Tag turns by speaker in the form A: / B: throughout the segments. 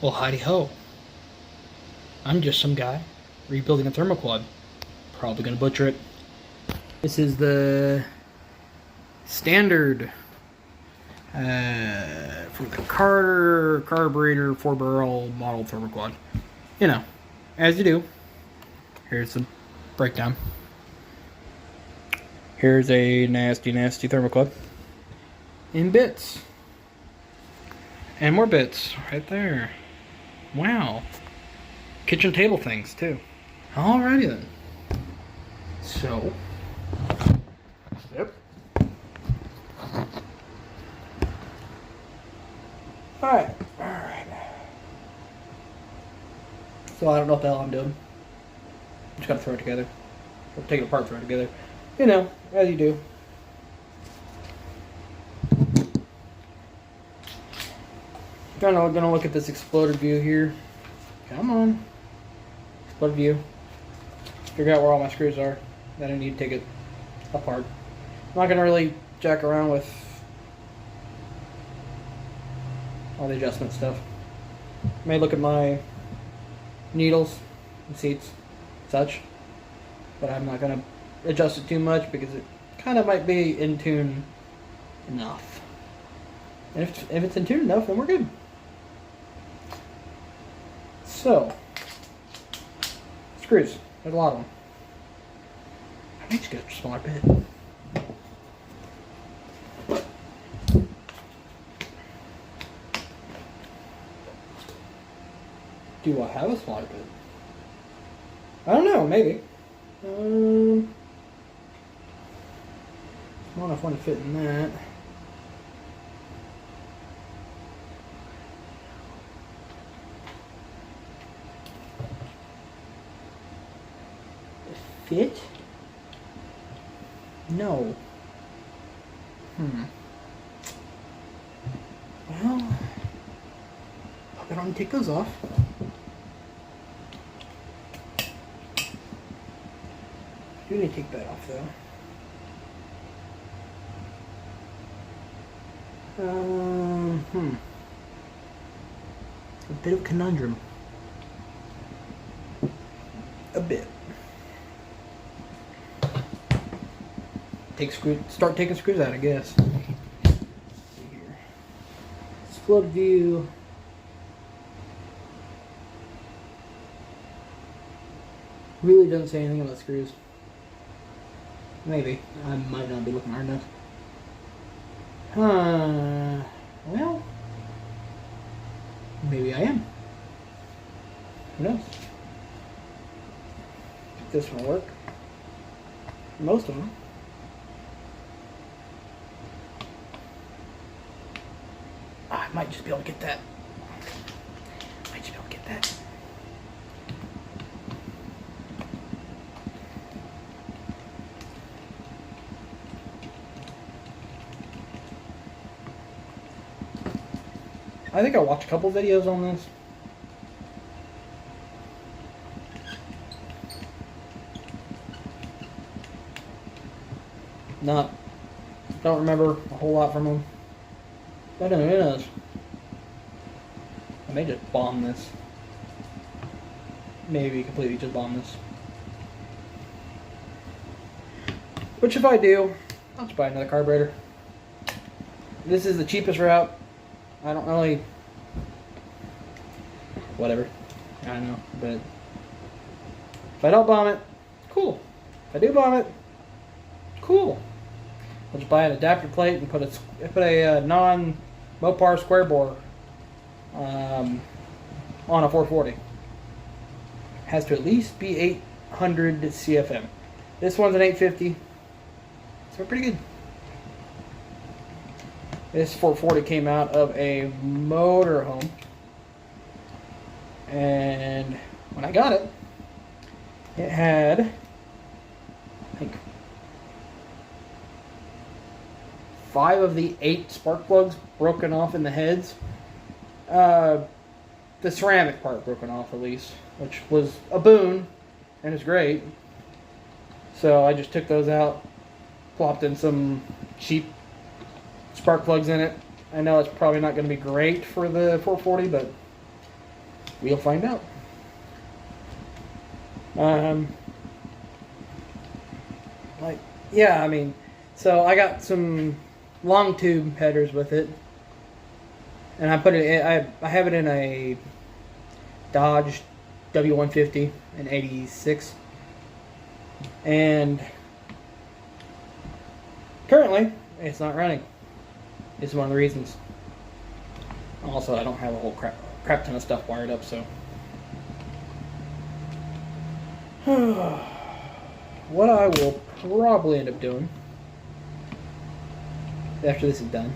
A: Well, hidey ho. I'm just some guy rebuilding a Thermoquad. Probably gonna butcher it. This is the standard for the Carter carburetor 4-barrel model Thermoquad. You know, as you do. Here's the breakdown. Here's a nasty Thermoquad in bits. And more bits right there. Wow. Kitchen table things, too. Alrighty then. So. Yep. Alright. So I don't know what the hell I'm doing. Just gotta throw it together. Or take it apart, throw it together. You know, as you do. Gonna look at this exploded view here. Come on. Exploded view. Figure out where all my screws are. Then I need to take it apart. I'm not gonna really jack around with all the adjustment stuff. May look at my needles and seats, such, but I'm not gonna adjust it too much because it kind of might be in tune enough. And if it's in tune enough, then we're good. So, screws. There's a lot of them. I need to get a smaller bit. Do I have a smaller bit? I don't know, maybe. Small enough one to fit in that. Fit? No. Well, I don't take those off. I do need to take that off though. A bit of conundrum. A bit. Start taking screws out, I guess. Let's see here. Split view. Really doesn't say anything about screws. Maybe. I might not be looking hard enough. Well, maybe I am. Who knows? This one will work. Most of them. I might just be able to get that. I think I watched a couple videos on this. Don't remember a whole lot from them. But who knows? I may just bomb this. Maybe completely just bomb this. Which if I do, I'll just buy another carburetor. This is the cheapest route. I don't really... Whatever. I don't know. But if I don't bomb it, cool. If I do bomb it, cool. I'll just buy an adapter plate and put a non-Mopar square bore on a 440. Has to at least be 800 CFM. This one's an 850. So pretty good. This 440 came out of a motorhome. And when I got it, it had, I think, 5 of the 8 spark plugs broken off in the heads. The ceramic part broken off at least, which was a boon and is great. So I just took those out, plopped in some cheap spark plugs in it. I know it's probably not going to be great for the 440, but we'll find out. Like, yeah, I mean, so I got some long tube headers with it, and I put it in, I have it in a Dodge W150 in '86, and currently it's not running. It's one of the reasons. Also, I don't have a whole crap ton of stuff wired up, so. What I will probably end up doing after this is done,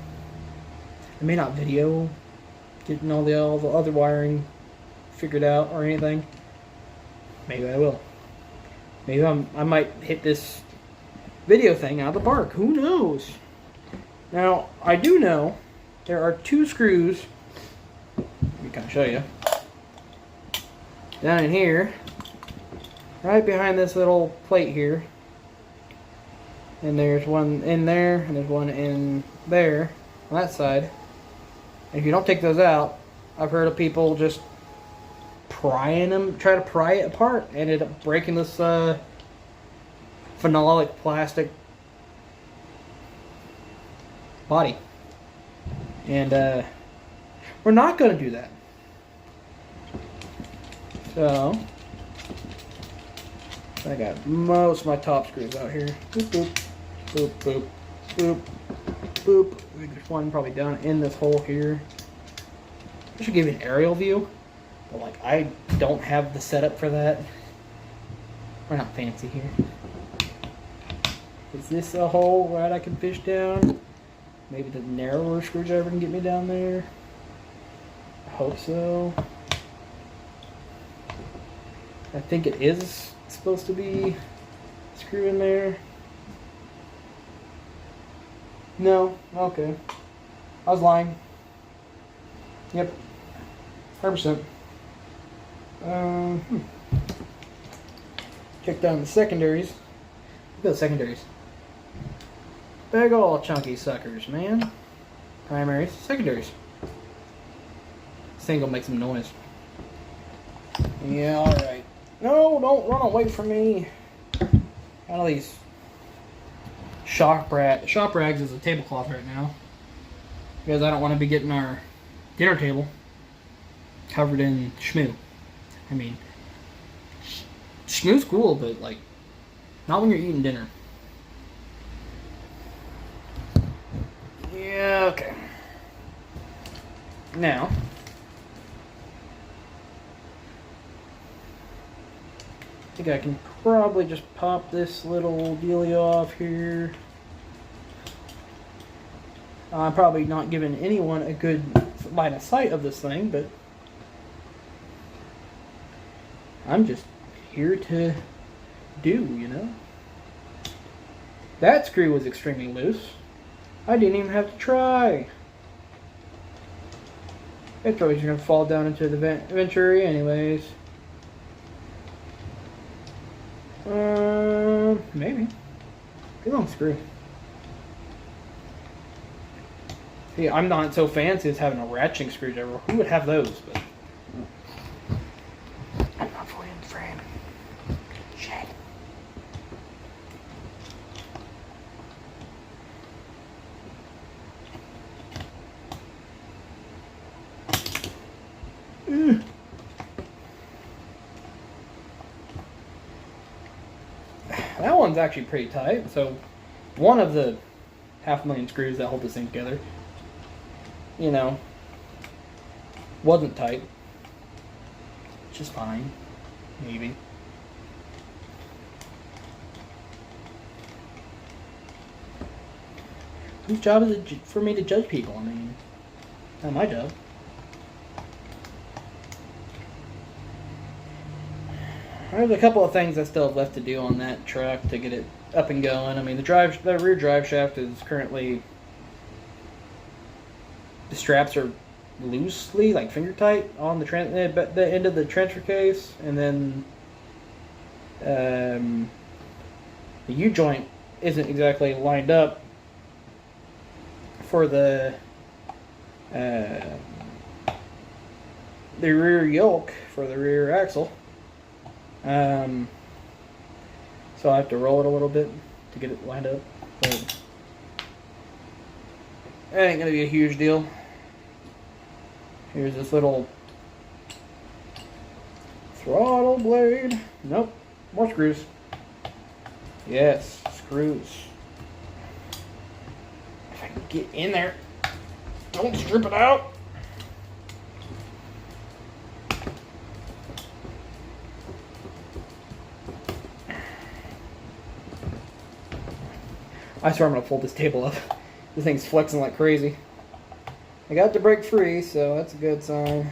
A: I may not video getting all the other wiring figured out or anything. Maybe I will. Maybe I might hit this video thing out of the park. Who knows? Now, I do know there are 2 screws. Let me kind of show you. Down in here, right behind this little plate here. And there's one in there, and there's one in there, on that side. And if you don't take those out, I've heard of people just try to pry it apart, and ended up breaking this phenolic plastic body. And we're not going to do that. So I got most of my top screws out here. Boop, boop, boop, boop, boop, boop. I think there's one probably down in this hole here. I should give you an aerial view, but like I don't have the setup for that. We're not fancy here. Is this a hole that I can fish down? Maybe the narrower screwdriver can get me down there. I hope so. I think it is supposed to be screw in there. No, okay. I was lying. Yep. 100%. Check down the secondaries. Look at the secondaries. Big ol' chunky suckers, man. Primaries, secondaries. Single makes some noise. Yeah, alright. No, don't run away from me. Out of these shop rags is a tablecloth right now. Because I don't want to be getting our dinner table covered in schmoo. I mean, schmoo's cool, but like, not when you're eating dinner. Yeah, okay. Now, I think I can probably just pop this little dealie off here. I'm probably not giving anyone a good line of sight of this thing, but I'm just here to do, you know? That screw was extremely loose. I didn't even have to try. It's probably just going to fall down into the venturi anyways. Maybe. Good long screw. See, I'm not so fancy as having a ratcheting screwdriver. Who would have those? But I'm not fully in the frame. Shit. That one's actually pretty tight. So one of the 500,000 screws that hold this thing together, you know, wasn't tight. Which is fine. Maybe. Whose job is it for me to judge people? I mean, not my job. There's a couple of things I still have left to do on that truck to get it up and going. I mean, the rear drive shaft is currently, the straps are loosely, like finger tight, on the end of the transfer case, and then the U-joint isn't exactly lined up for the the rear yoke for the rear axle. So I have to roll it a little bit to get it lined up. But that ain't gonna be a huge deal. Here's this little throttle blade. Nope, more screws. Yes, screws. If I can get in there, don't strip it out. I swear I'm gonna fold this table up. This thing's flexing like crazy. I got to break free, so that's a good sign.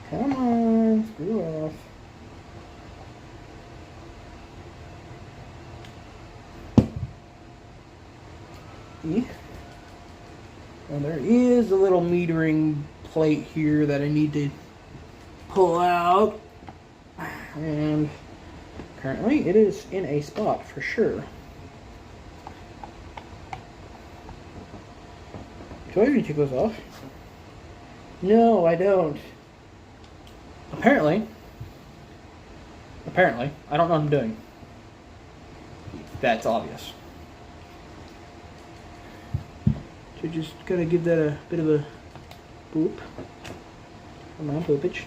A: Come on, screw off. And there is a little metering plate here that I need to pull out. And currently it is in a spot for sure. Do I even take those off? No, I don't. Apparently, I don't know what I'm doing. That's obvious. So just gotta give that a bit of a boop. Come on, boopage.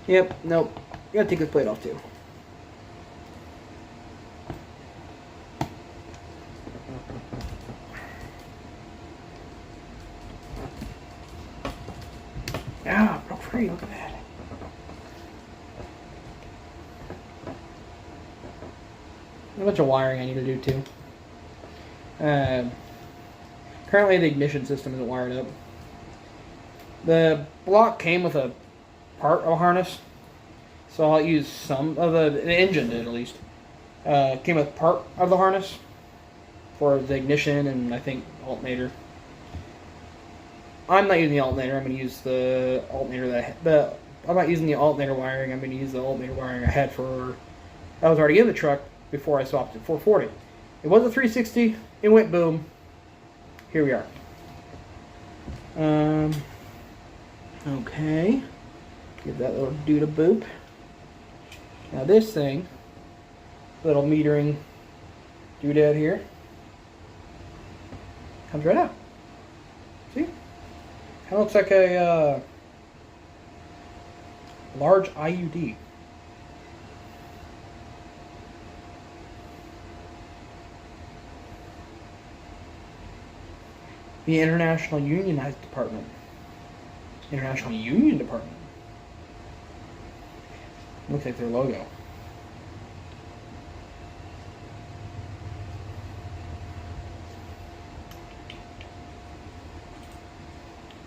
A: Yep, nope. You gotta take this plate off too. Ah, broke free, look at that. A bunch of wiring I need to do too. Currently the ignition system isn't wired up. The block came with a part of a harness, so I'll use some of the engine did at least. Came with part of the harness for the ignition and I think alternator. I'm not using the alternator. I'm going to use the alternator I'm not using the alternator wiring. I'm going to use the alternator wiring I had for. I was already in the truck before I swapped it 440. It was a 360. It went boom. Here we are. Okay. Give that little dude a boop. Now this thing, little metering doodad here, comes right out. See? Kind of looks like a large IUD. The International Unionized Department. International Union Department. Looks like their logo.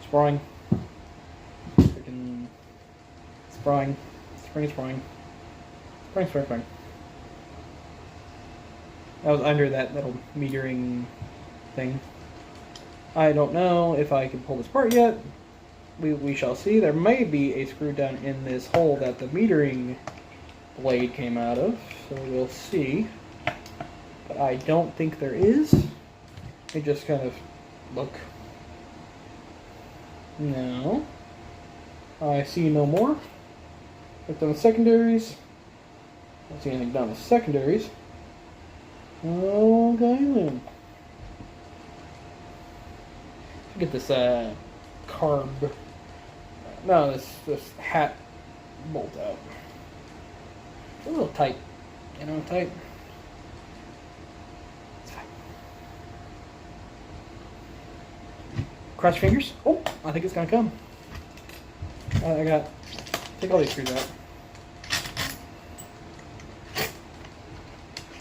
A: Spring. Freaking spring. Spring. That was under that little metering thing. I don't know if I can pull this apart yet. We shall see. There may be a screw down in this hole that the metering blade came out of, so we'll see. But I don't think there is. It just kind of look. No. I see no more. Looked on the secondaries. Don't see anything down the secondaries. Okay then. Get this carb. No, this hat bolt out. It's a little tight. You know, tight. It's fine. Cross your fingers. Oh, I think it's gonna come. Take all these screws out.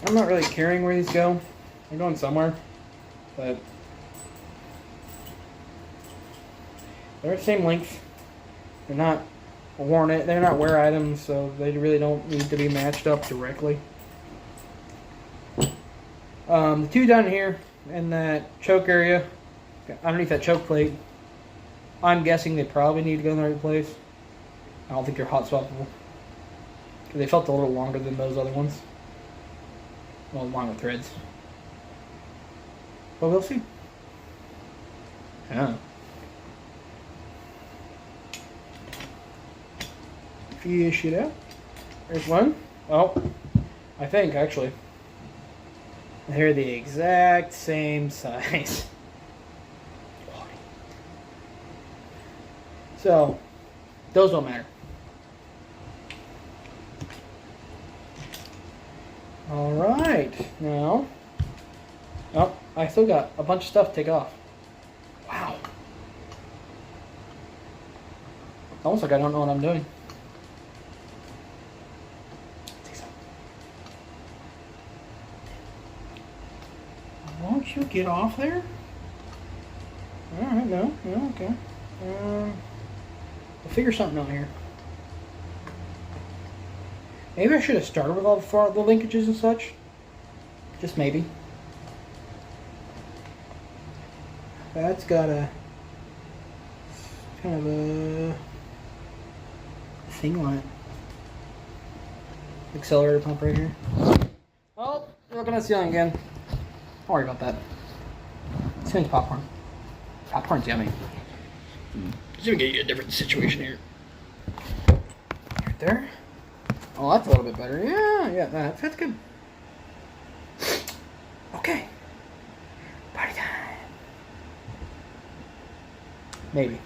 A: I'm not really caring where these go. They're going somewhere, but they're the same length. They're not they're not wear items, so they really don't need to be matched up directly. The two down here in that choke area, underneath that choke plate, I'm guessing they probably need to go in the right place. I don't think they're hot swappable. Because they felt a little longer than those other ones. Well, longer threads. But we'll see. Yeah. Fish it out. There's one. Oh, I think actually. They're the exact same size. So, those don't matter. Alright, now. Oh, I still got a bunch of stuff to take off. Wow. Almost like I don't know what I'm doing. Won't you get off there? Alright, no, okay. I'll figure something out here. Maybe I should have started with all the linkages and such. Just maybe. That's got a kind of a thing on it. Accelerator pump right here. Oh, you're looking at the ceiling again. Don't worry about that. It's going to popcorn. Popcorn's yummy. Just gonna get you a different situation here. Right there. Oh, that's a little bit better. Yeah, that's good. Okay. Party time. Maybe.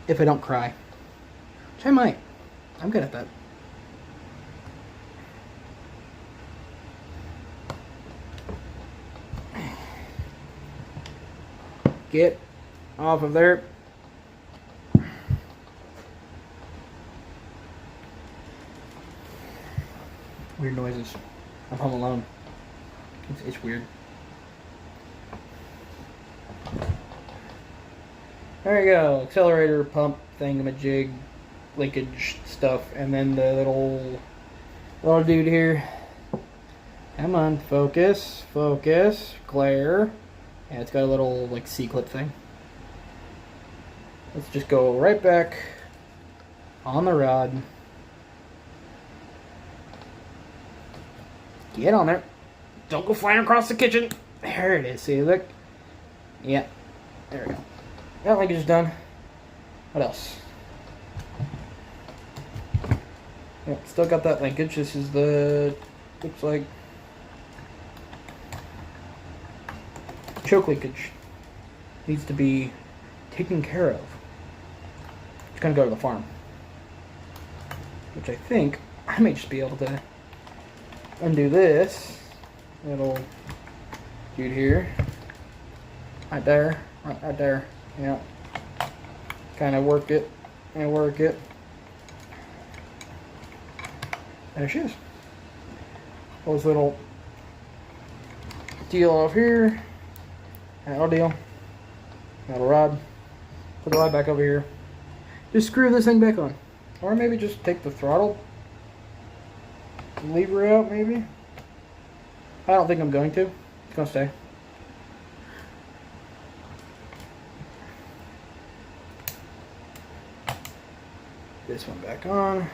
A: If I don't cry. Which I might. I'm good at that. Get off of there. Weird noises. I'm home alone. It's weird. There you go. Accelerator, pump, thingamajig, linkage stuff, and then the little dude here. Come on, focus, glare. Yeah, it's got a little like C-clip thing. Let's just go right back on the rod. Get on there. Don't go flying across the kitchen. There it is. See, look. Yeah. There we go. That linkage is done. What else? Yep, still got that linkage. This is the, looks like, choke linkage. Needs to be taken care of. It's gonna go to the farm. Which I think I may just be able to undo this little dude here. Right there. Right there. Yeah. Kind of work it and work it. There she is. Pull this little deal off here. That'll deal. That'll rod. Put the rod back over here. Just screw this thing back on. Or maybe just take the throttle lever out, maybe. I don't think I'm going to. It's going to stay. This one back on.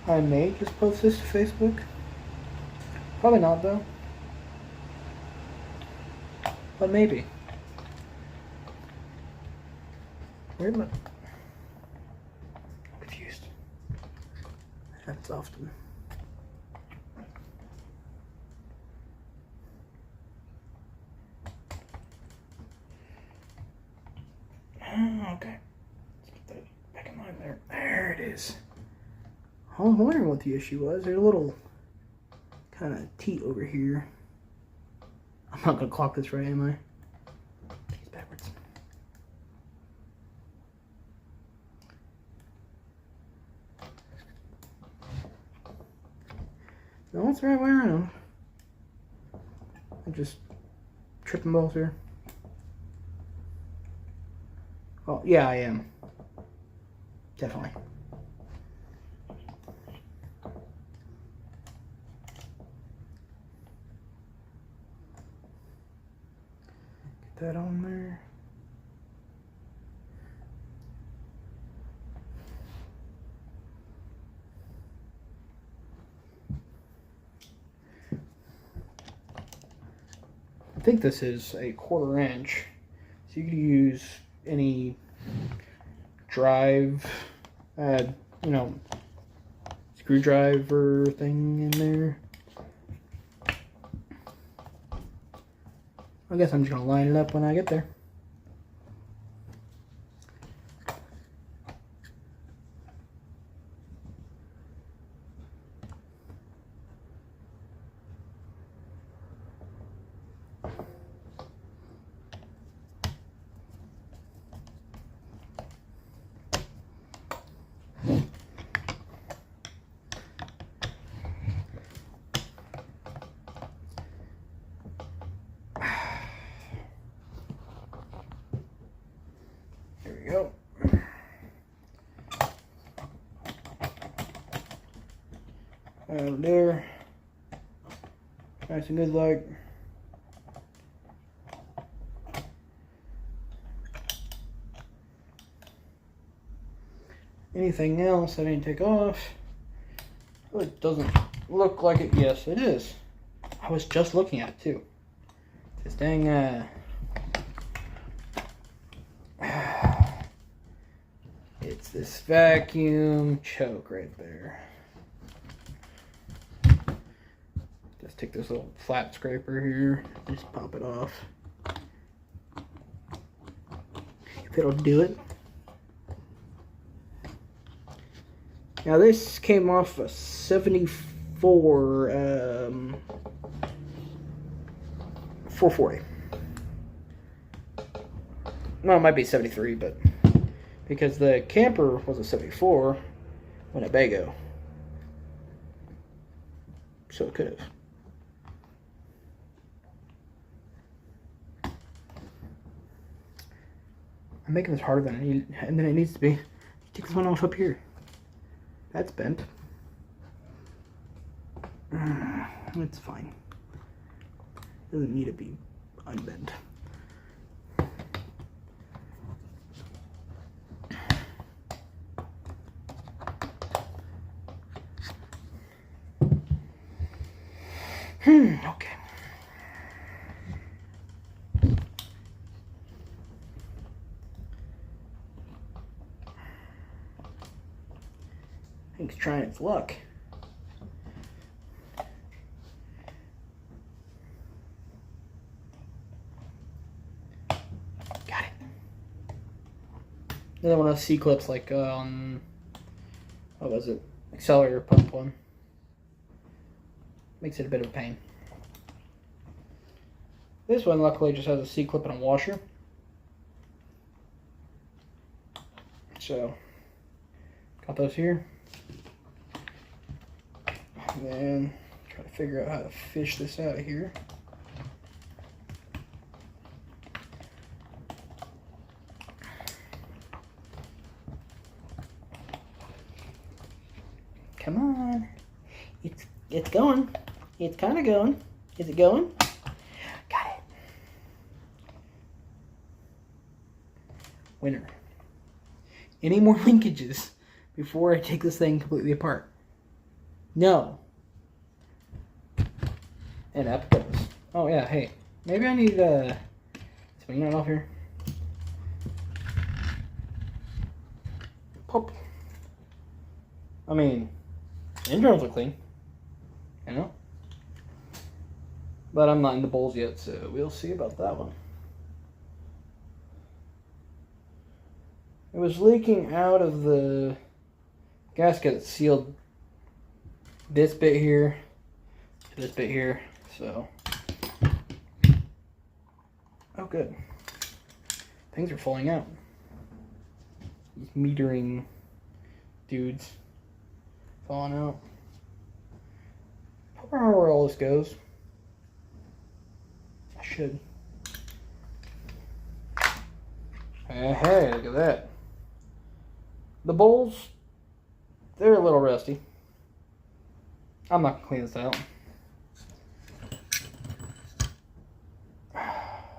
A: I may just post this to Facebook. Probably not though. But maybe. Where am I? I'm confused. Happens often. Okay. Let's put that back in line there. There it is. I was wondering what the issue was. There's a little kind of teat over here. I'm not going to clock this right, am I? It's backwards. No, it's the right way around. I just tripping balls here. Oh, yeah, I am. Definitely. that on there. I think this is a 1/4 inch, so you could use any drive, you know, screwdriver thing in there. I guess I'm just gonna line it up when I get there. There we go. Over there. Nice and good like. Anything else I didn't take off? Well, it doesn't look like it. Yes, it is. I was just looking at it too. This dang it's this vacuum choke right there. Just take this little flat scraper here, just pop it off. If it'll do it. Now this came off a 74 440. No, it might be 73, but because the camper was a 74 Winnebago, so it could have. I'm making this harder than it needs to be. Take this one off up here. That's bent. It's fine. Doesn't need to be unbent. Okay. I think it's trying its luck. Got it. Another one of those C-clips like on, what was it? Accelerator pump one. Makes it a bit of a pain. This one luckily just has a C-clip and a washer. So, got those here. And then try to figure out how to fish this out of here. Come on. It's going. It's kind of going. Is it going? Got it. Winner. Any more linkages before I take this thing completely apart? No. And up it goes. Oh yeah, hey. Maybe I need swing that off here. Pop. I mean, the internals are clean. You know? But I'm not in the bowls yet, so we'll see about that one. It was leaking out of the gasket that sealed this bit here to this bit here, so. Oh, good. Things are falling out. These metering dudes falling out. I don't know where all this goes. I should. Hey, look at that. The bowls, they're a little rusty. I'm not going to clean this out.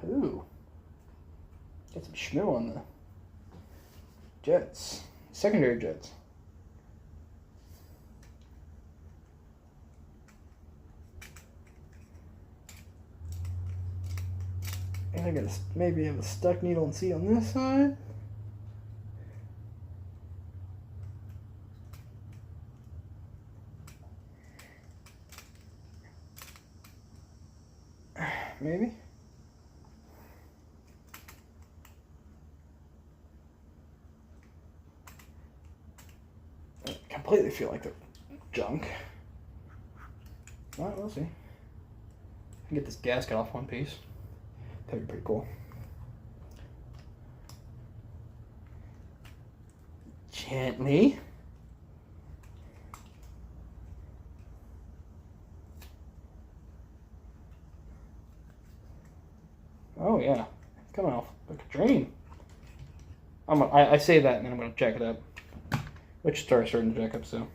A: Ooh. Got some schmoo on the jets. Secondary jets. And I gotta maybe have a stuck needle and see on this side. Maybe. I completely feel like they're junk. Alright, we'll see. I can get this gasket off one piece. That'd be pretty cool. Gently. Oh yeah, it's coming off like a drain. I say that and then I'm gonna jack it up, which starts starting to jack up. So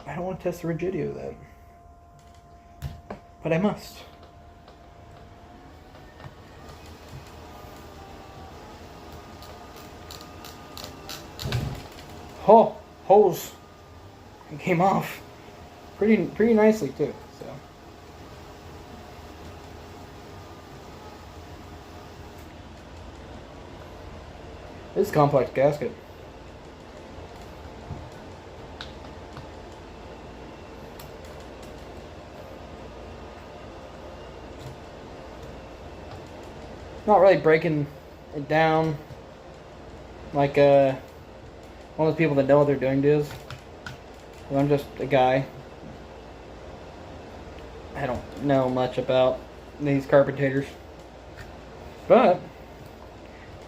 A: I don't want to test the rigidity of that, but I must. Oh, hose. It came off pretty nicely too. So this is a complex gasket. Not really breaking it down like one of those people that know what they're doing does. I'm just a guy. I don't know much about these carpentators, but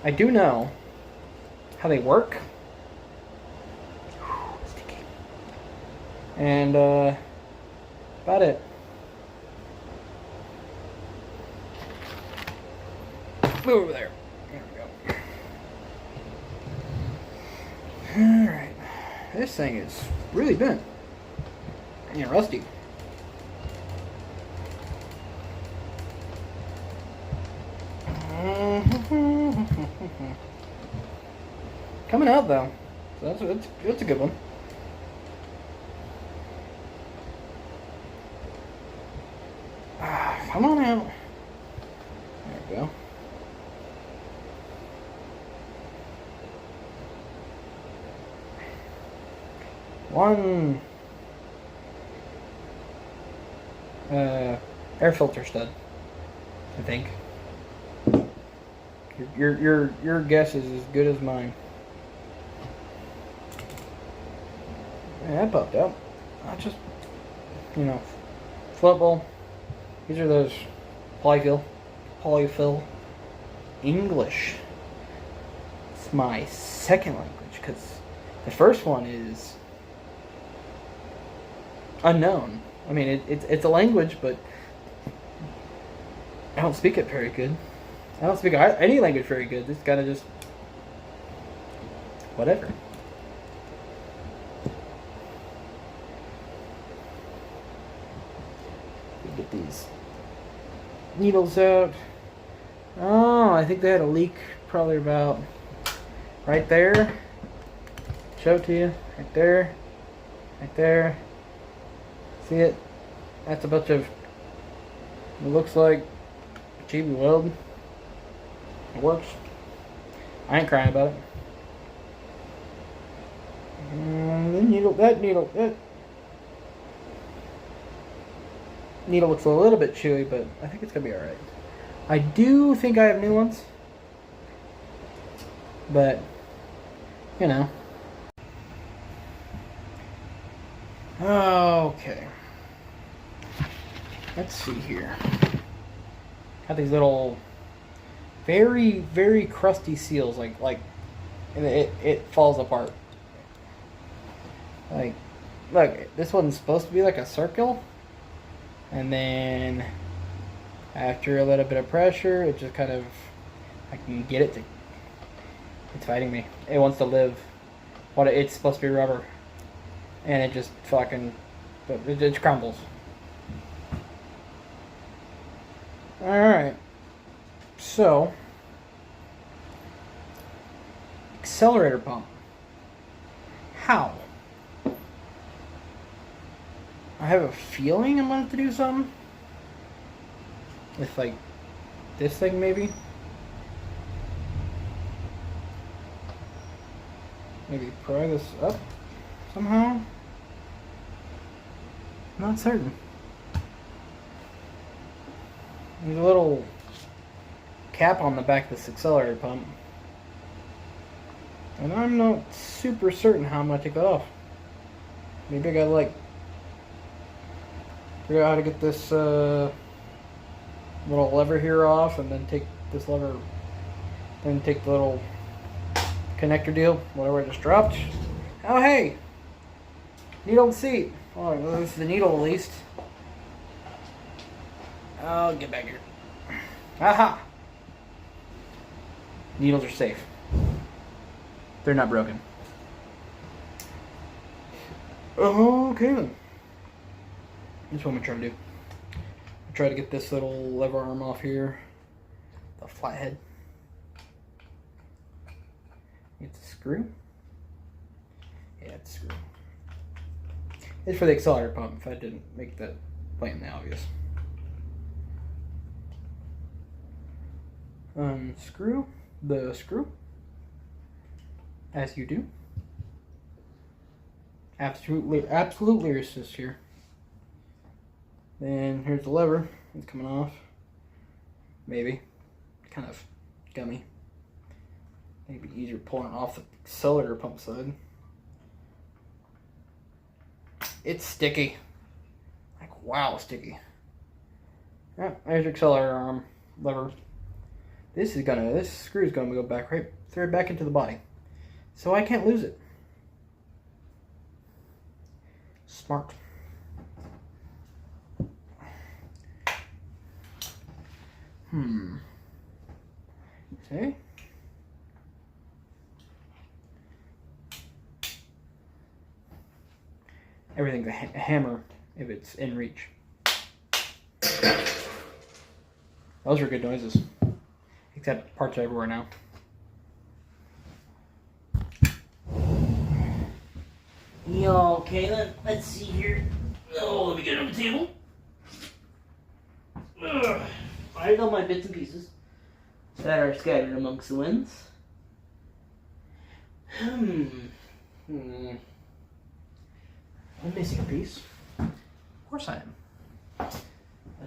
A: I do know how they work. Sticky. And about it. Move over there. There we go. Alright. This thing is really bent and rusty. Coming out though. So that's a good one. Come on out. There we go. One air filter stud, I think. Your guess is as good as mine. Yeah, that popped out. I just, football. These are those polyfill English. It's my second language because the first one is unknown. I mean, it's a language, but I don't speak it very good. I don't speak any language very good. It's kind of just whatever. Get these needles out. Oh, I think they had a leak probably about right there. Show it to you. Right there. Right there. See it? That's a bunch of, it looks like chibi weld. It works. I ain't crying about it. That needle looks a little bit chewy, but I think it's gonna be alright. I do think I have new ones, but okay. Let's see here. Got these little very, very crusty seals, like it falls apart. Like, look, this one's supposed to be like a circle, And then after a little bit of pressure, it just kind of, I can get it to, it's fighting me. It wants to live. It's supposed to be rubber. And it just fucking, it just crumbles. Alright. So, accelerator pump. How? I have a feeling I'm going to have to do something. With like this thing maybe. Maybe pry this up somehow. Not certain. There's a little cap on the back of this accelerator pump. And I'm not super certain how I'm going to take that off. Maybe I gotta like figure out how to get this little lever here off, and then take this lever, then take the little connector deal, whatever I just dropped. Oh hey! Needle seat. Oh, this is the needle at least. Oh, get back here. Aha! Needles are safe. They're not broken. Okay then. That's what I'm gonna try to do. Try to get this little lever arm off here. The flathead. It's a screw. Yeah, it's a screw. It's for the accelerator pump, if I didn't make that blatantly obvious. Unscrew the screw. As you do. Absolutely resist here. Then here's the lever. It's coming off. Maybe. Kind of gummy. Maybe easier pulling it off the accelerator pump side. It's sticky. Like, wow, sticky. Yeah, there's your accelerator arm lever. This screw is gonna go back right back into the body. So I can't lose it. Smart. Okay. Everything's a hammer if it's in reach. Those are good noises. Except parts are everywhere now. Yeah, okay then. Let's see here. Oh, let me get it on the table. I know my bits and pieces that are scattered amongst the winds. I'm missing a piece. Of course I am. I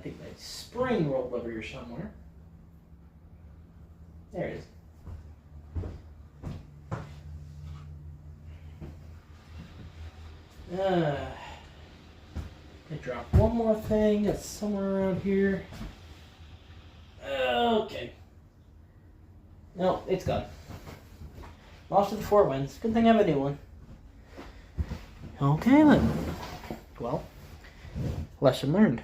A: think my spring rolled over here somewhere. There it is. I dropped one more thing that's somewhere around here. Okay. No, it's gone. Lost to the 4 winds. Good thing I have a new one. Okay then. Well, lesson learned.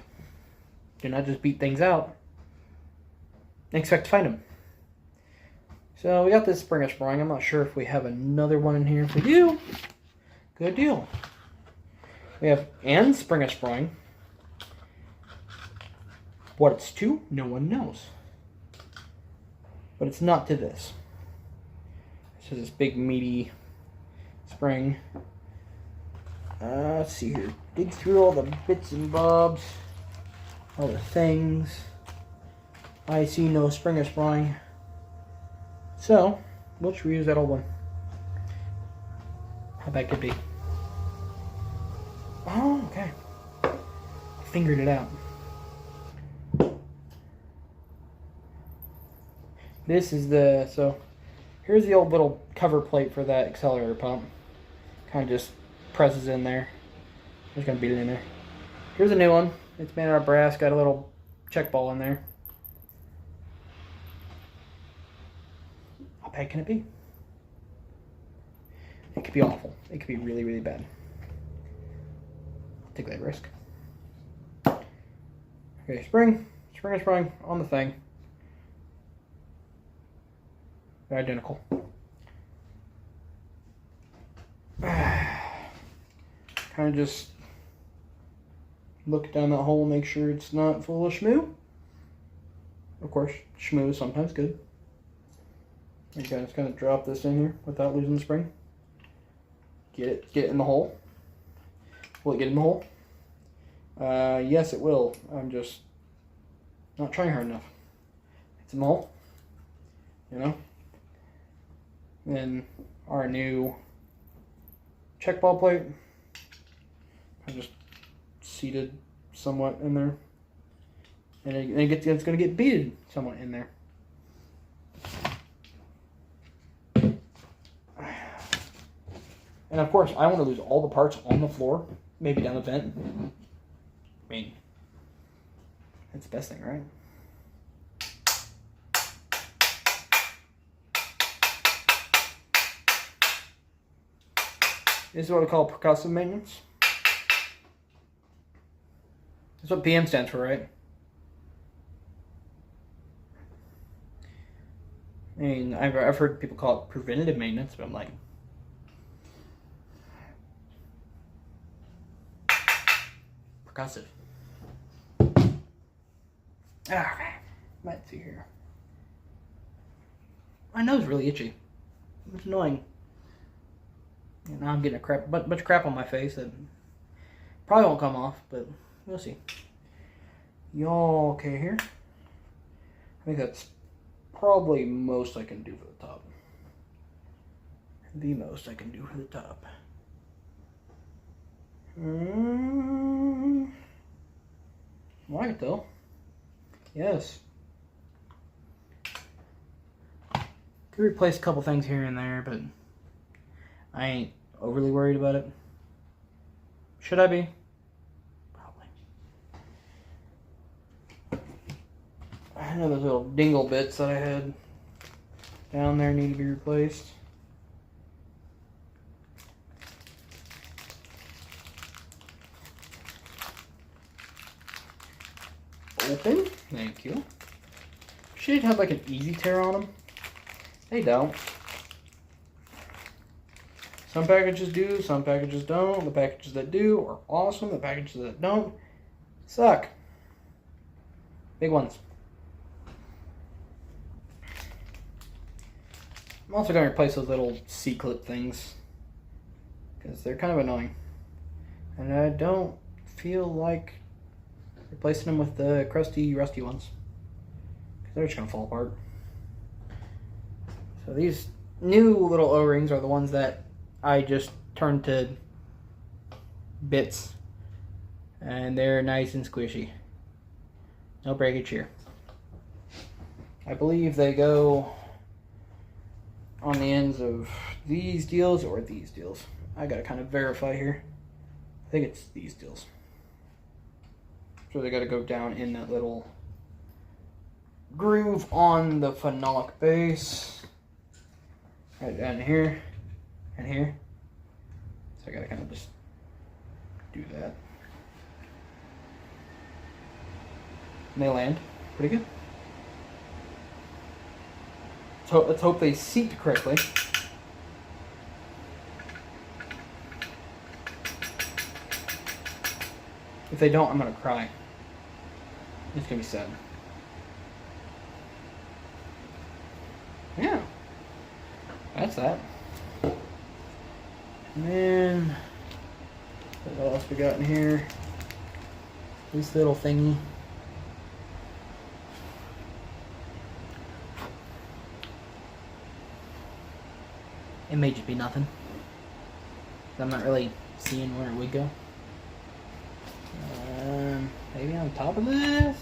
A: Do not just beat things out. Expect to find them. So we got this springer spring. I'm not sure if we have another one in here. If we do, good deal. We have and springer spring. What it's to, no one knows. But it's not to this. This is this big meaty spring. Let's see here. Dig through all the bits and bobs. All the things. I see no springer spring. So, let's reuse that old one. How bad could it be? Oh, okay. Fingered it out. This is so here's the old little cover plate for that accelerator pump. Kind of just presses in there. Just gonna beat it in there. Here's a new one. It's made out of brass, got a little check ball in there. How bad can it be? It could be awful. It could be really, really bad. Take that risk. Okay, spring on the thing. They're identical. Kind of just look down that hole, make sure it's not full of shmoo. Of course, shmoo is sometimes good. You can just kind of drop this in here without losing the spring. Get it in the hole. Will it get in the hole? Yes, it will. I'm just not trying hard enough. It's in the hole. You know? Then our new check ball plate. I just seated somewhat in there. And it's going to get beaded somewhat in there. And of course, I want to lose all the parts on the floor, maybe down the vent. I mean, that's the best thing, right? This is what we call percussive maintenance. That's what PM stands for, right? I mean, I've heard people call it preventative maintenance, but I'm like, percussive. Ah, let's see here. My nose is really itchy. It's annoying. And now I'm getting a bunch of crap on my face that probably won't come off, but we'll see. Y'all okay here? I think that's probably most I can do for the top. The most I can do for the top. Like it though. Yes. Could replace a couple things here and there, but I ain't overly worried about it. Should I be? Probably. I know those little dingle bits that I had down there need to be replaced. Open. Thank you. Should have like an easy tear on them. They don't. Some packages do, some packages don't. The packages that do are awesome. The packages that don't suck. Big ones. I'm also going to replace those little C-clip things because they're kind of annoying. And I don't feel like replacing them with the crusty, rusty ones because they're just going to fall apart. So these new little O-rings are the ones that I just turned to bits, and they're nice and squishy. No breakage here. I believe they go on the ends of these deals or these deals. I gotta kind of verify here. I think it's these deals. So they gotta go down in that little groove on the phenolic base. Right down here and here. So I gotta kind of just do that. And they land pretty good. So let's hope they seat correctly. If they don't, I'm gonna cry. It's gonna be sad. Yeah. That's that. And then, what else we got in here? This little thingy. It may just be nothing. I'm not really seeing where it would go. Maybe on top of this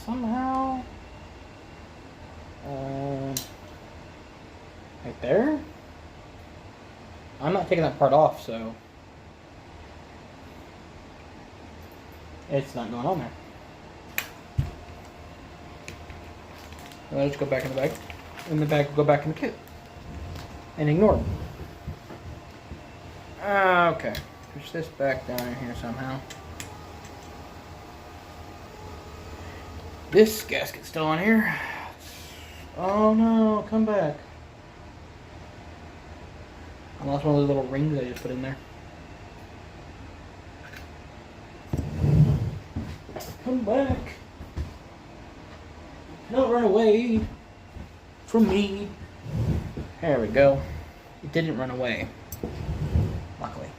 A: somehow. Right there. I'm not taking that part off, so it's not going on there. Let's go back in the bag. And the bag will go back in the kit. And ignore it. Okay. Push this back down in here somehow. This gasket's still on here. Oh no, come back. I lost one of those little rings I just put in there. Come back. Don't run away from me. There we go. It didn't run away. Luckily.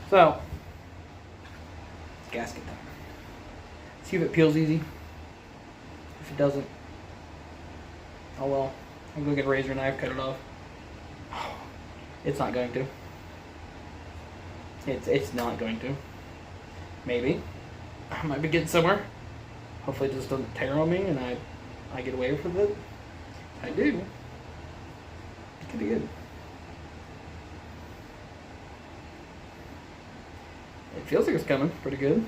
A: So, gasket time. See if it peels easy. If it doesn't, oh well. I'm gonna get a razor knife, cut it off. It's not going to. It's not going to. Maybe. I might be getting somewhere. Hopefully it just doesn't tear on me and I get away with it. If I do, it could be good. It feels like it's coming pretty good.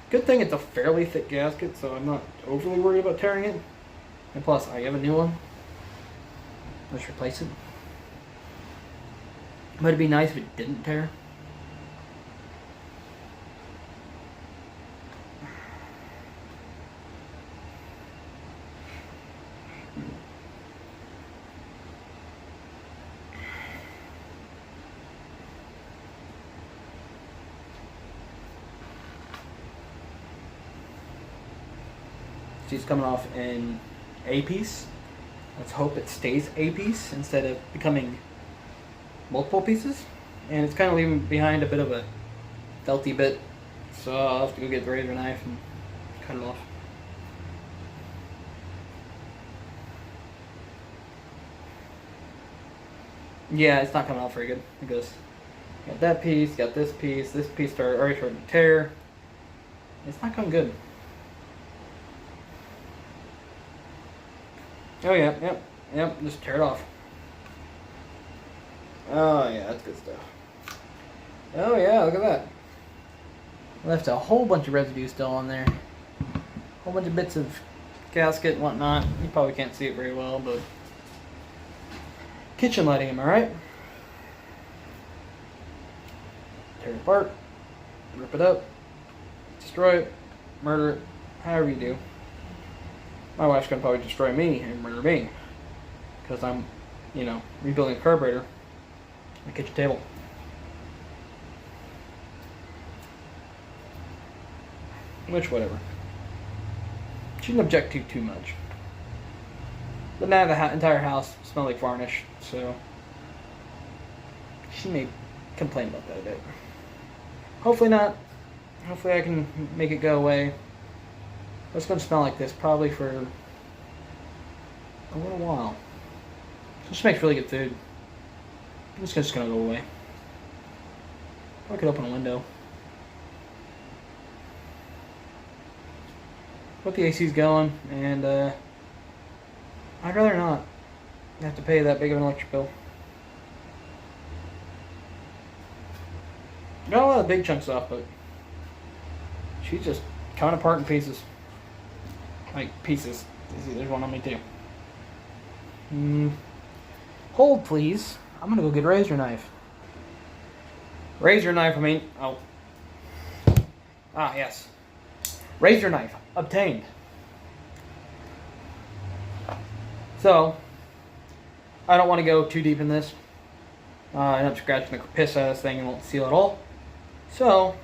A: Good thing it's a fairly thick gasket, so I'm not overly worried about tearing it. And plus, I have a new one. Let's replace it. But it'd be nice if it didn't tear. She's coming off in a piece. Let's hope it stays a piece instead of becoming multiple pieces. And it's kind of leaving behind a bit of a felty bit, so I'll have to go get the razor knife and cut it off. Yeah, it's not coming out very good because got that piece, got this piece already started to tear. It's not coming good. Oh yeah, yep, just tear it off. Oh yeah, that's good stuff. Oh yeah, look at that. Left a whole bunch of residue still on there. A whole bunch of bits of gasket and whatnot. You probably can't see it very well, but kitchen lighting, am I right? Tear it apart, rip it up, destroy it, murder it, however you do. My wife's gonna probably destroy me and murder me because I'm, rebuilding a carburetor on the kitchen table. Which, whatever. She didn't object to too much. But now the entire house smells like varnish, so she may complain about that a bit. Hopefully not. Hopefully I can make it go away. It's going to smell like this probably for a little while. This makes really good food. It's just going to go away. I could open a window. But the AC's going, and I'd rather not have to pay that big of an electric bill. Got a lot of big chunks off, but she's just coming apart in pieces. Like pieces. There's one on me too. Hold please. I'm gonna go get a razor knife. Razor knife, oh. Ah, yes. Razor knife obtained. So, I don't want to go too deep in this. I end up scratching the piss out of this thing and won't seal at all. So,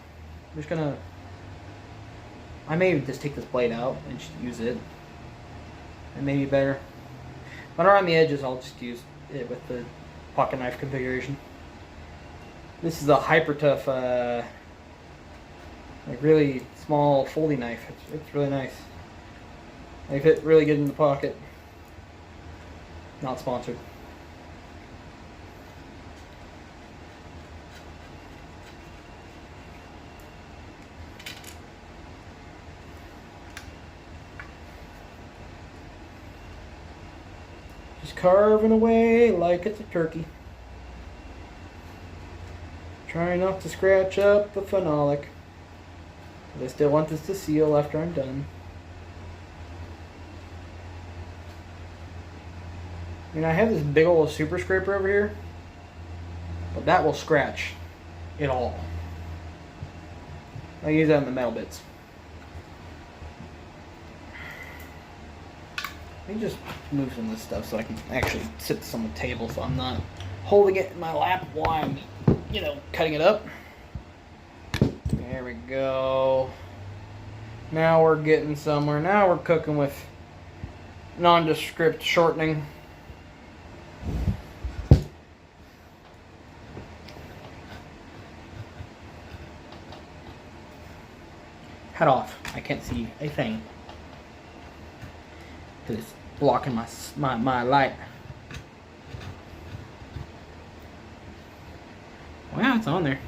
A: I'm just gonna... I may just take this blade out and just use it. It may be better. But around the edges, I'll just use it with the pocket knife configuration. This is a hyper tough, like really small folding knife. It's really nice. They fit really good in the pocket. Not sponsored. Just carving away like it's a turkey. Trying not to scratch up the phenolic. I still want this to seal after I'm done. I have this big old super scraper over here, but that will scratch it all. I use that in the metal bits. Let me just move some of this stuff so I can actually sit this on the table so I'm not holding it in my lap while I'm, cutting it up. There we go. Now we're getting somewhere. Now we're cooking with nondescript shortening. Head off. I can't see a thing. Because it's blocking my light. Wow, it's on there.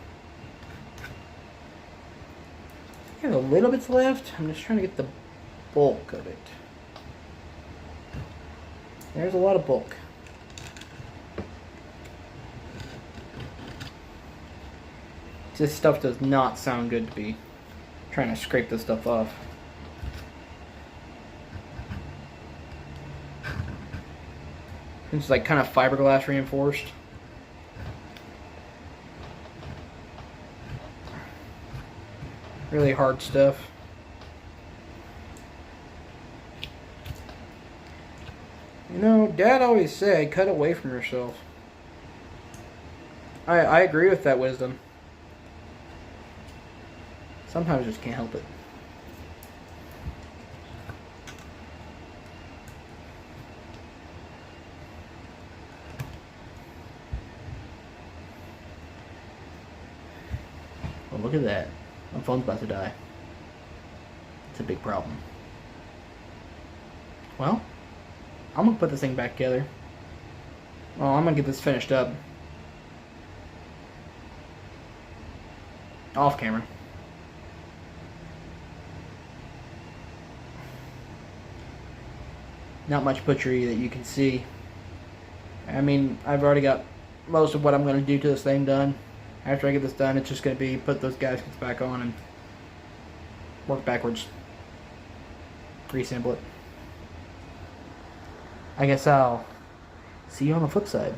A: I have a little bit left. I'm just trying to get the bulk of it. There's a lot of bulk. This stuff does not sound good to be trying to scrape this stuff off. It's like kind of fiberglass reinforced. Really hard stuff. Dad always said, cut away from yourself. I agree with that wisdom. Sometimes I just can't help it. Well, look at that. My phone's about to die. It's a big problem. Well, I'm going to put this thing back together. Well, I'm going to get this finished up. Off camera. Not much butchery that you can see. I mean, I've already got most of what I'm going to do to this thing done. After I get this done, it's just going to be put those gaskets back on and work backwards. Reassemble it. I guess I'll see you on the flip side.